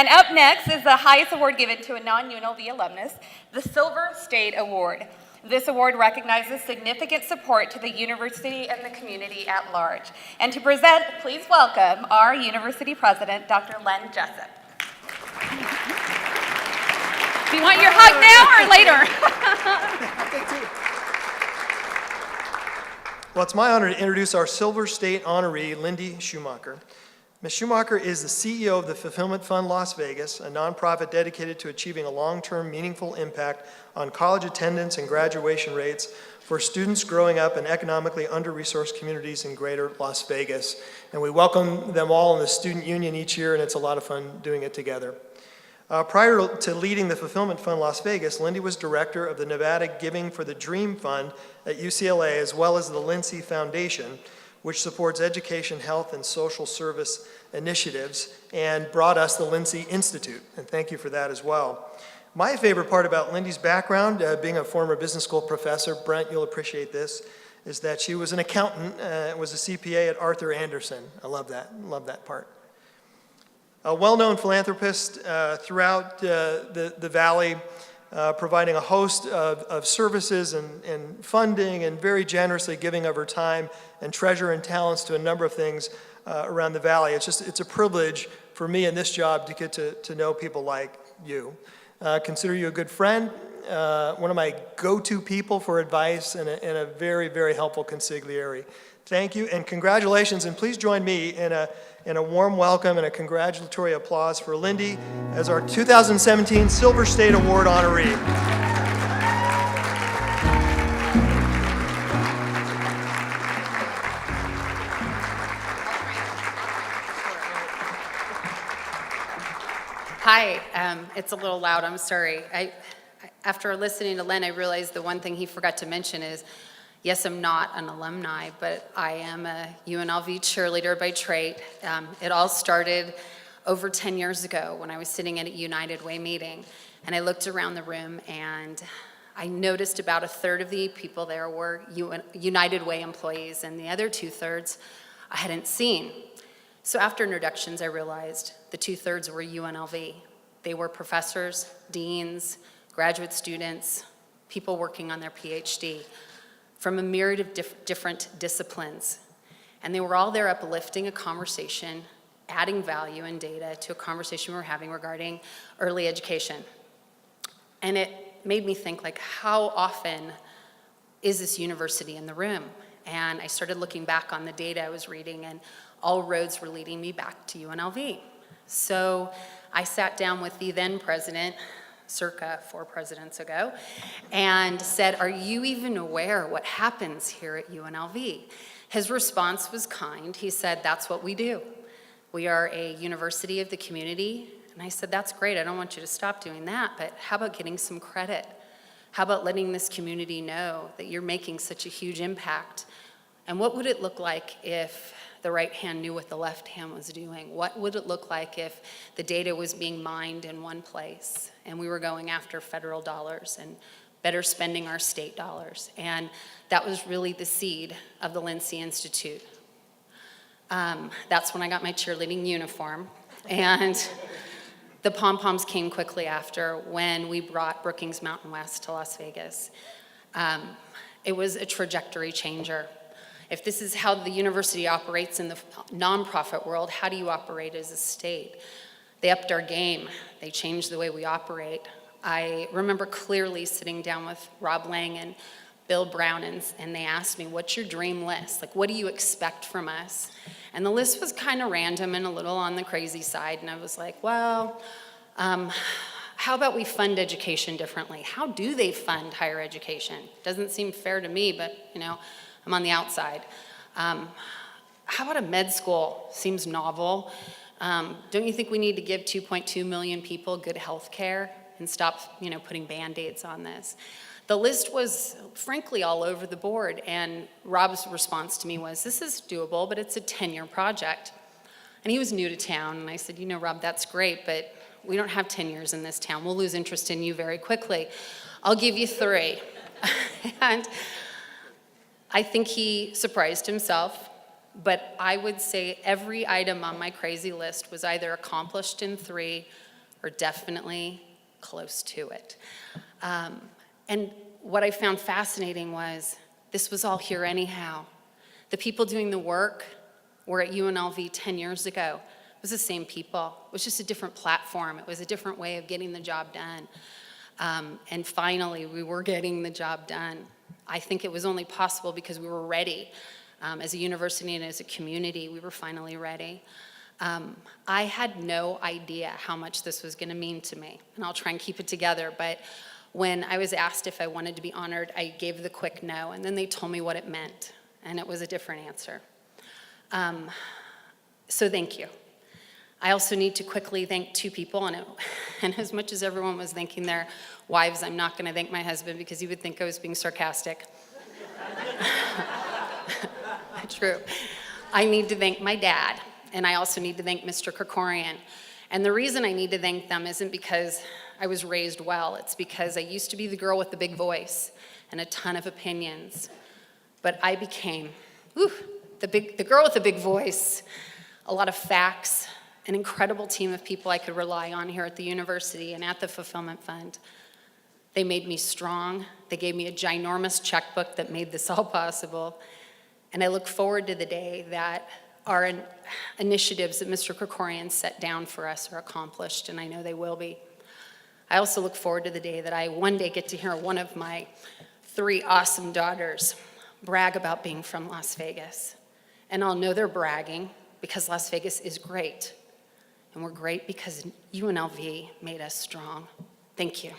And up next is the highest award given to a non-UNLV alumnus, the Silver State Award. This award recognizes significant support to the university and the community at large. And to present, please welcome our university president, Dr. Len Jessup. Do you want your hug now or later? Well, it's my honor to introduce our Silver State honoree, Lindy Schumacher. Ms. Schumacher is the CEO of the Fulfillment Fund Las Vegas, a nonprofit dedicated to achieving a long-term, meaningful impact on college attendance and graduation rates for students growing up in economically under-resourced communities in greater Las Vegas. And we welcome them all in the student union each year, and it's a lot of fun doing it together. Prior to leading the Fulfillment Fund Las Vegas, Lindy was director of the Nevada Giving for the Dream Fund at UCLA, as well as the Lincy Foundation, which supports education, health, and social service initiatives, and brought us the Lincy Institute, and thank you for that as well. My favorite part about Lindy's background, being a former business school professor, Brent, you'll appreciate this, is that she was an accountant, was a CPA at Arthur Andersen. I love that part. A well-known philanthropist throughout the Valley, providing a host of services and funding, and very generously giving of her time and treasure and talents to a number of things around the Valley. It's a privilege for me in this job to get to know people like you. Consider you a good friend, one of my go-to people for advice, and a very, very helpful consigliere. Thank you and congratulations, and please join me in a warm welcome and a congratulatory applause for Lindy as our 2017 Silver State Award honoree. Hi, it's a little loud, I'm sorry. After listening to Len, I realized the one thing he forgot to mention is, yes, I'm not an alumni, but I am a UNLV cheerleader by trade. It all started over 10 years ago when I was sitting at a United Way meeting, and I looked around the room and I noticed about a third of the people there were United Way employees, and the other 2/3 I hadn't seen. So after introductions, I realized the 2/3 were UNLV. They were professors, deans, graduate students, people working on their PhD from a myriad of different disciplines. And they were all there uplifting a conversation, adding value and data to a conversation we were having regarding early education. And it made me think, like, how often is this university in the room? And I started looking back on the data I was reading, and all roads were leading me back to UNLV. So I sat down with the then president, circa 4 presidents ago, and said, are you even aware what happens here at UNLV? His response was kind. He said, that's what we do. We are a university of the community. And I said, that's great. I don't want you to stop doing that, but how about getting some credit? How about letting this community know that you're making such a huge impact? And what would it look like if the right hand knew what the left hand was doing? What would it look like if the data was being mined in one place and we were going after federal dollars and better spending our state dollars? And that was really the seed of the Lincy Institute. That's when I got my cheerleading uniform. And the pom-poms came quickly after when we brought Brookings Mountain West to Las Vegas. It was a trajectory changer. If this is how the university operates in the nonprofit world, how do you operate as a state? They upped our game. They changed the way we operate. I remember clearly sitting down with Rob Lang and Bill Brown, and they asked me, what's your dream list? Like, what do you expect from us? And the list was kind of random and a little on the crazy side, and I was like, well, how about we fund education differently? How do they fund higher education? Doesn't seem fair to me, but, I'm on the outside. How about a med school? Seems novel. Don't you think we need to give 2.2 million people good health care and stop, putting Band-Aids on this? The list was, frankly, all over the board, and Rob's response to me was, this is doable, but it's a 10-year project. And he was new to town, and I said, Rob, that's great, but we don't have 10 years in this town. We'll lose interest in you very quickly. I'll give you 3. And I think he surprised himself, but I would say every item on my crazy list was either accomplished in 3 or definitely close to it. And what I found fascinating was this was all here anyhow. The people doing the work were at UNLV 10 years ago. It was the same people. It was just a different platform. It was a different way of getting the job done. And finally, we were getting the job done. I think it was only possible because we were ready. As a university and as a community, we were finally ready. I had no idea how much this was going to mean to me, and I'll try and keep it together, but when I was asked if I wanted to be honored, I gave the quick no, and then they told me what it meant, and it was a different answer. So thank you. I also need to quickly thank two people, and as much as everyone was thanking their wives, I'm not going to thank my husband because he would think I was being sarcastic. True. I need to thank my dad, and I also need to thank Mr. Krikorian. And the reason I need to thank them isn't because I was raised well. It's because I used to be the girl with the big voice and a ton of opinions. But I became the girl with the big voice, a lot of facts, an incredible team of people I could rely on here at the university and at the Fulfillment Fund. They made me strong. They gave me a ginormous checkbook that made this all possible. And I look forward to the day that our initiatives that Mr. Krikorian set down for us are accomplished, and I know they will be. I also look forward to the day that I one day get to hear one of my 3 awesome daughters brag about being from Las Vegas. And I'll know they're bragging because Las Vegas is great. And we're great because UNLV made us strong. Thank you.